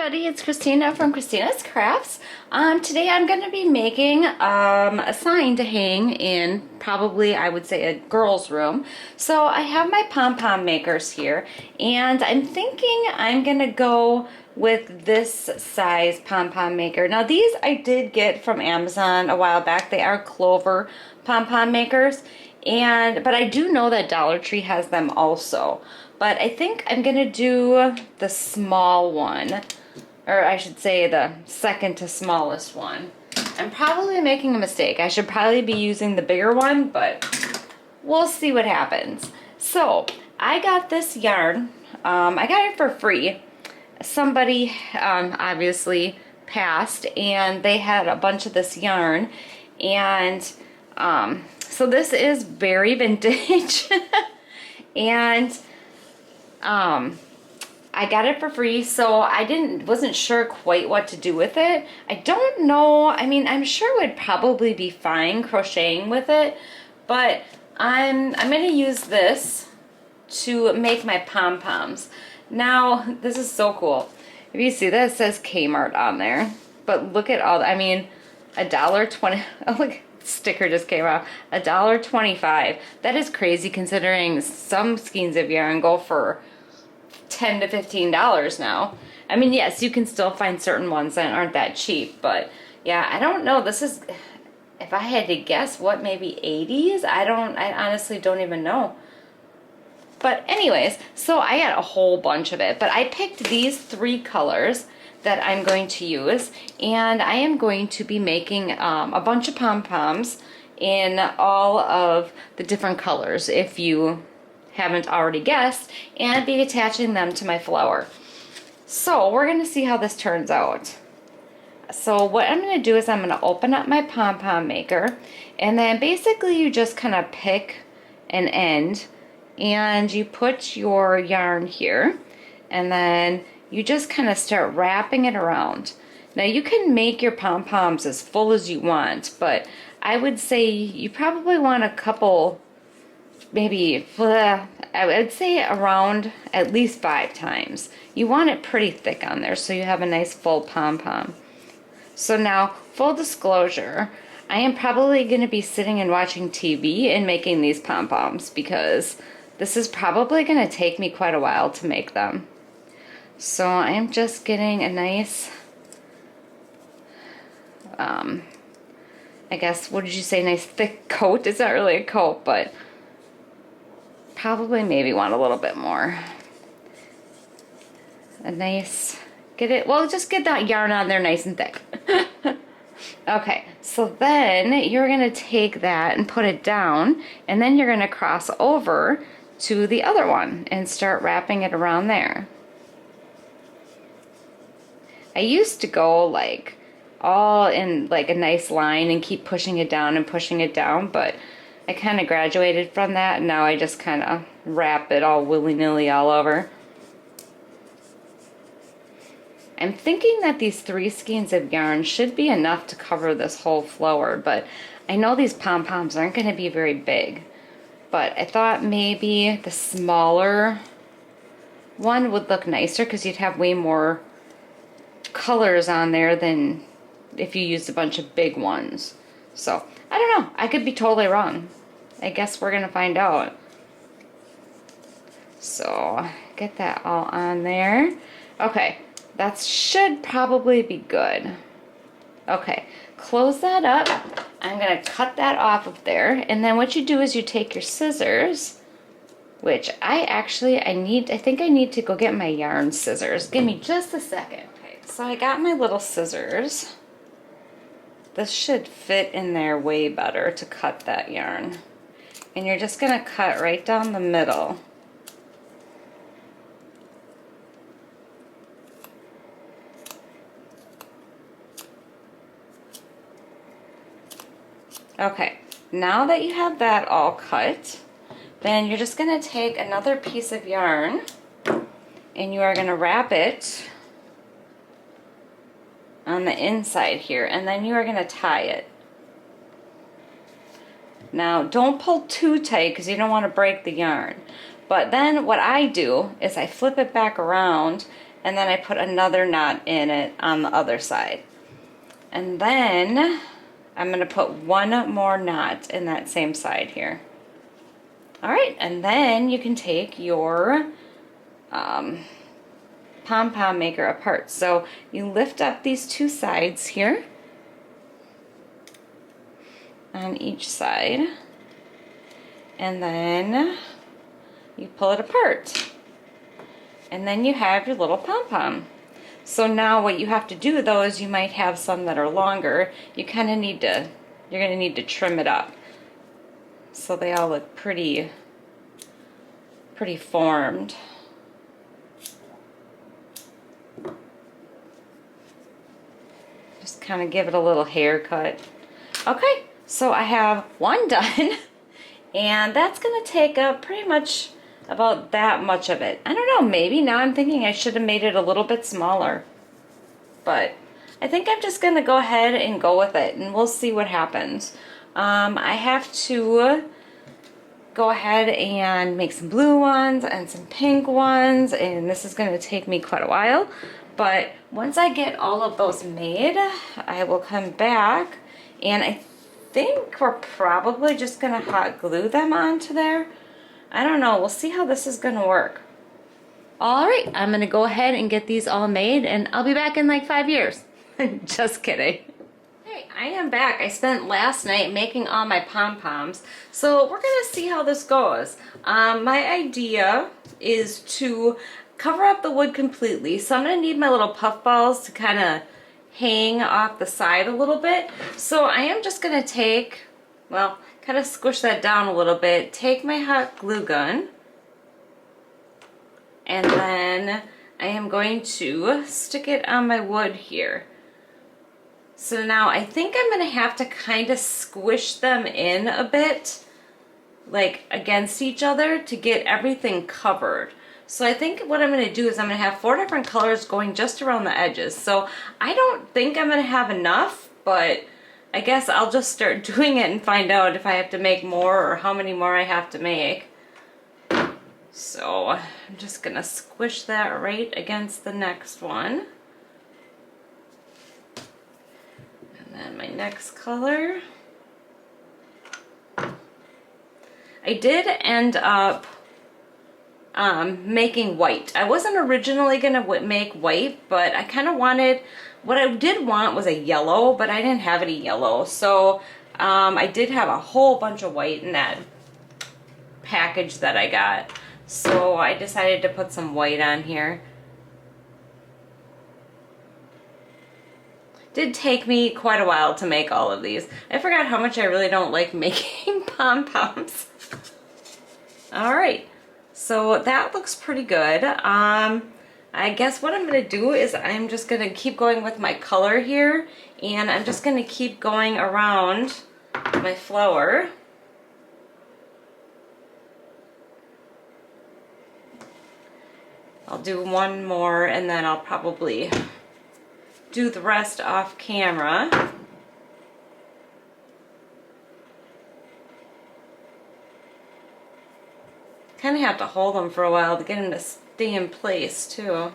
everybody, it's Christina from Christina's Crafts. Today I'm going to be making a sign to hang in probably, I would say, a girl's room. So I have my pom-pom makers here, and I'm thinking I'm going to go with this size pom-pom maker. Now these I did get from Amazon a while back. They are Clover pom-pom makers, but I do know that Dollar Tree has them also. But I think I'm going to do the small one, or I should say the second to smallest one. I'm probably making a mistake. I should probably be using the bigger one, but we'll see what happens. So I got this yarn. I got it for free. Somebody obviously passed, and they had a bunch of this yarn. And so this is very vintage. And I got it for free, so I wasn't sure quite what to do with it. I don't know. I mean, I'm sure it would probably be fine crocheting with it, but I'm going to use this to make my pom-poms. Now, this is so cool. If you see that, it says Kmart on there, but look at all, I mean, $1.20. Oh, look. Sticker just came out. $1.25. That is crazy considering some skeins of yarn go for $10 to $15 now. I mean, yes, you can still find certain ones that aren't that cheap, but yeah, I don't know. This is, if I had to guess, what, maybe 80s? I honestly don't even know. But anyways, so I got a whole bunch of it, but I picked these 3 colors that I'm going to use, and I am going to be making a bunch of pom-poms in all of the different colors, if you haven't already guessed, and be attaching them to my flower. So we're going to see how this turns out. So what I'm going to do is I'm going to open up my pom-pom maker, and then basically you just kind of pick an end, and you put your yarn here, and then you just kind of start wrapping it around. Now you can make your pom-poms as full as you want, but I would say you probably want a couple, maybe, I would say around at least 5 times. You want it pretty thick on there so you have a nice full pom-pom. So now, full disclosure, I am probably going to be sitting and watching TV and making these pom-poms because this is probably going to take me quite a while to make them. So I'm just getting a nice, I guess, what did you say, nice thick coat? It's not really a coat, but probably maybe want a little bit more. A nice, just get that yarn on there nice and thick. Okay, so then you're going to take that and put it down, and then you're going to cross over to the other one and start wrapping it around there. I used to go like all in like a nice line and keep pushing it down and pushing it down, but I kind of graduated from that, and now I just kind of wrap it all willy-nilly all over. I'm thinking that these 3 skeins of yarn should be enough to cover this whole flower, but I know these pom-poms aren't going to be very big, but I thought maybe the smaller one would look nicer because you'd have way more colors on there than if you used a bunch of big ones. So I don't know, I could be totally wrong. I guess we're gonna find out. So get that all on there. Okay, that should probably be good. Okay, close that up. I'm gonna cut that off of there, and then what you do is you take your scissors, which I think I need to go get my yarn scissors. Give me just a second. So I got my little scissors. This should fit in there way better to cut that yarn. And you're just going to cut right down the middle. Okay, now that you have that all cut, then you're just going to take another piece of yarn and you are going to wrap it on the inside here, and then you are going to tie it. Now don't pull too tight because you don't want to break the yarn, but then what I do is I flip it back around and then I put another knot in it on the other side. And then I'm going to put one more knot in that same side here. All right, and then you can take your pom-pom maker apart. So you lift up these two sides here on each side, and then you pull it apart. And then you have your little pom-pom. So now what you have to do though is you might have some that are longer. You kind of need to, you're going to need to trim it up. So they all look pretty formed. Just kind of give it a little haircut. Okay, so I have one done, and that's going to take up pretty much about that much of it. I don't know, maybe now I'm thinking I should have made it a little bit smaller. But I think I'm just going to go ahead and go with it, and we'll see what happens. I have to go ahead and make some blue ones and some pink ones, and this is going to take me quite a while. But once I get all of those made, I will come back, and I think we're probably just going to hot glue them onto there. I don't know, we'll see how this is going to work. All right, I'm going to go ahead and get these all made, and I'll be back in like 5 years. Just kidding. Hey, I am back. I spent last night making all my pom-poms, so we're going to see how this goes. My idea is to cover up the wood completely, so I'm going to need my little puff balls to kind of hang off the side a little bit. So I am just going to take, well, kind of squish that down a little bit, take my hot glue gun, and then I am going to stick it on my wood here. So now I think I'm going to have to kind of squish them in a bit, like against each other, to get everything covered. So I think what I'm going to do is I'm going to have 4 different colors going just around the edges. So I don't think I'm going to have enough, but I guess I'll just start doing it and find out if I have to make more or how many more I have to make. So I'm just going to squish that right against the next one. And then my next color. I did end up making white. I wasn't originally going to make white, but I kind of wanted, what I did want was a yellow, but I didn't have any yellow. So I did have a whole bunch of white in that package that I got. So I decided to put some white on here. Did take me quite a while to make all of these. I forgot how much I really don't like making pom-poms. All right. So that looks pretty good. I guess what I'm going to do is I'm just going to keep going with my color here, and I'm just going to keep going around my flower. I'll do one more, and then I'll probably do the rest off camera. Kind of have to hold them for a while to get them to stay in place too.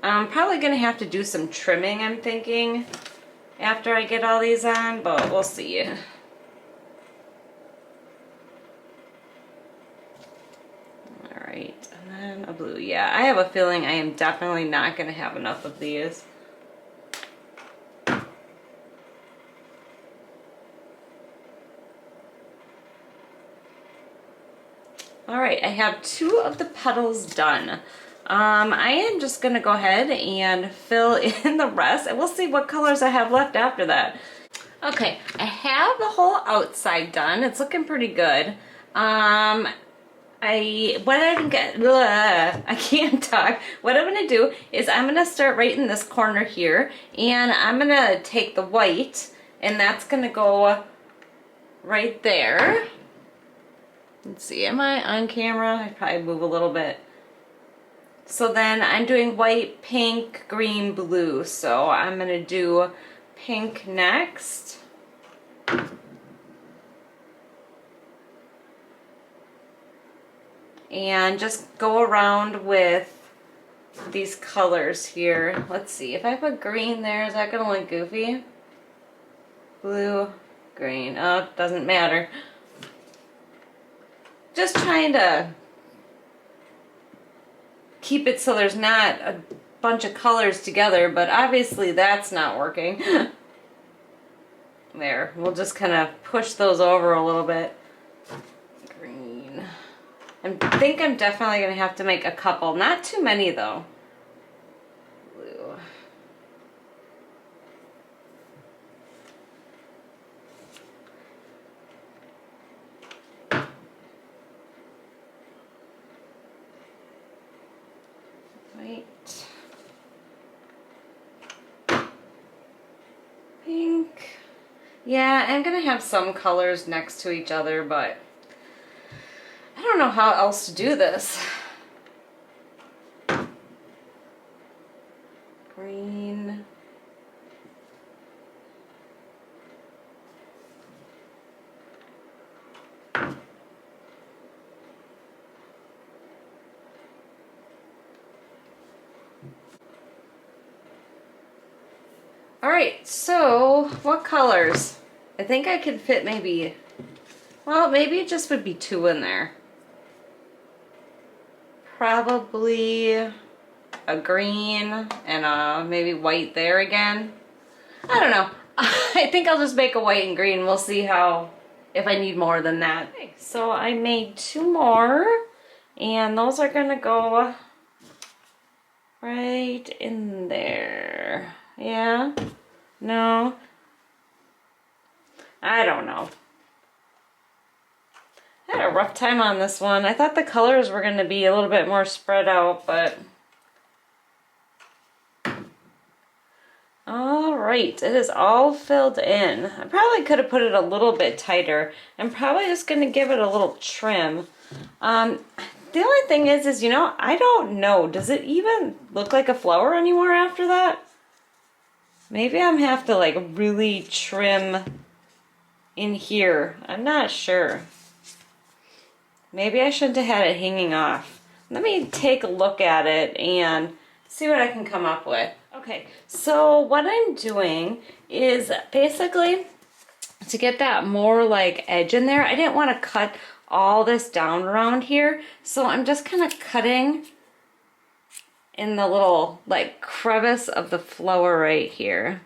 I'm probably going to have to do some trimming, I'm thinking, after I get all these on, but we'll see. Alright, and then a blue. Yeah, I have a feeling I am definitely not going to have enough of these. Alright, I have 2 of the petals done. I am just going to go ahead and fill in the rest, and we'll see what colors I have left after that. Okay, I have the whole outside done. It's looking pretty good. I can't talk. What I'm going to do is I'm going to start right in this corner here, and I'm going to take the white, and that's going to go right there. Let's see, am I on camera? I probably move a little bit. So then I'm doing white, pink, green, blue. So I'm going to do pink next. And just go around with these colors here. Let's see, if I put green there, is that gonna look goofy? Blue, green, oh, it doesn't matter. Just trying to keep it so there's not a bunch of colors together, but obviously that's not working. There, we'll just kind of push those over a little bit. Green. I think I'm definitely going to have to make a couple, not too many though. Blue. White. Pink. Yeah, I'm gonna have some colors next to each other, but I don't know how else to do this. Green. Alright, so what colors? I think I could fit maybe, well, maybe it just would be 2 in there. Probably a green and a maybe white there again. I don't know. I think I'll just make a white and green. We'll see how, if I need more than that. Okay, so I made 2 more, and those are gonna go right in there. Yeah? No? I don't know. I had a rough time on this one. I thought the colors were going to be a little bit more spread out, but... Alright, it is all filled in. I probably could have put it a little bit tighter. I'm probably just going to give it a little trim. The only thing is, you know, I don't know. Does it even look like a flower anymore after that? Maybe I'm gonna have to like really trim in here. I'm not sure. Maybe I shouldn't have had it hanging off. Let me take a look at it and see what I can come up with. Okay, so what I'm doing is basically to get that more like edge in there. I didn't want to cut all this down around here, so I'm just kind of cutting in the little like crevice of the flower right here.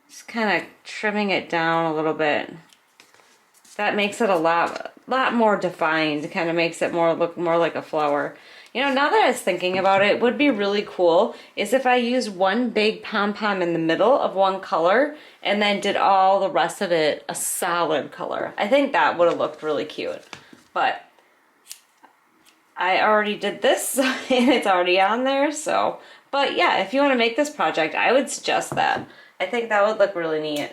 Just kind of trimming it down a little bit. That makes it a lot more defined. Kind of makes it look more like a flower. You know, now that I was thinking about it, would be really cool is if I used one big pom-pom in the middle of one color and then did all the rest of it a solid color. I think that would have looked really cute. But I already did this and it's already on there, so. But yeah, if you want to make this project, I would suggest that. I think that would look really neat.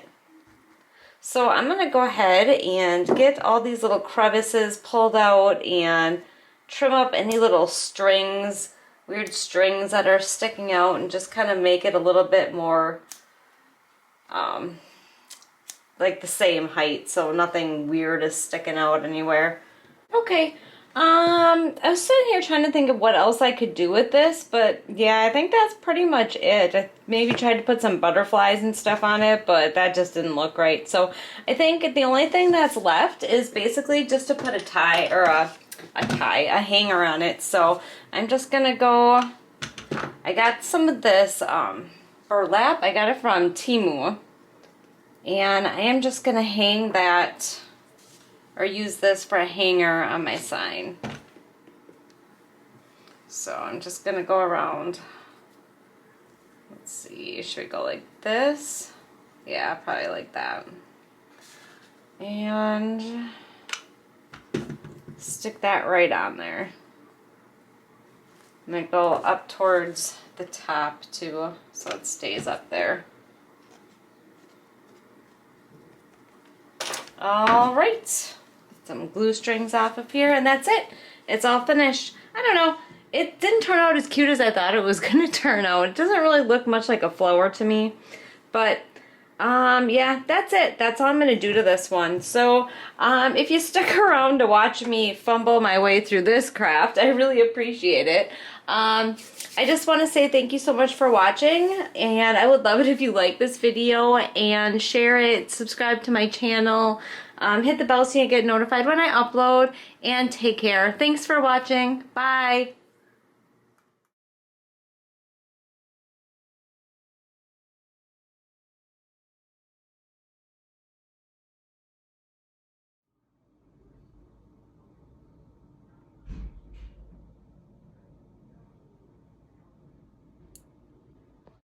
So I'm going to go ahead and get all these little crevices pulled out and trim up any little strings, weird strings that are sticking out, and just kind of make it a little bit more like the same height, so nothing weird is sticking out anywhere. Okay, I was sitting here trying to think of what else I could do with this, but yeah, I think that's pretty much it. I maybe tried to put some butterflies and stuff on it, but that just didn't look right. So I think the only thing that's left is basically just to put a tie, or a hanger on it. So I'm just gonna go, I got some of this burlap, I got it from Temu, and I am just gonna hang that, or use this for a hanger on my sign. So I'm just gonna go around. Let's see, should we go like this? Yeah, probably like that. And stick that right on there. And then go up towards the top too, so it stays up there. All right, some glue strings off of here, and that's it. It's all finished. I don't know, it didn't turn out as cute as I thought it was gonna turn out. It doesn't really look much like a flower to me, but Yeah, that's it. That's all I'm gonna do to this one. So, if you stuck around to watch me fumble my way through this craft, I really appreciate it. I just want to say thank you so much for watching, and I would love it if you like this video and share it, subscribe to my channel, hit the bell so you get notified when I upload, and take care. Thanks for watching. Bye.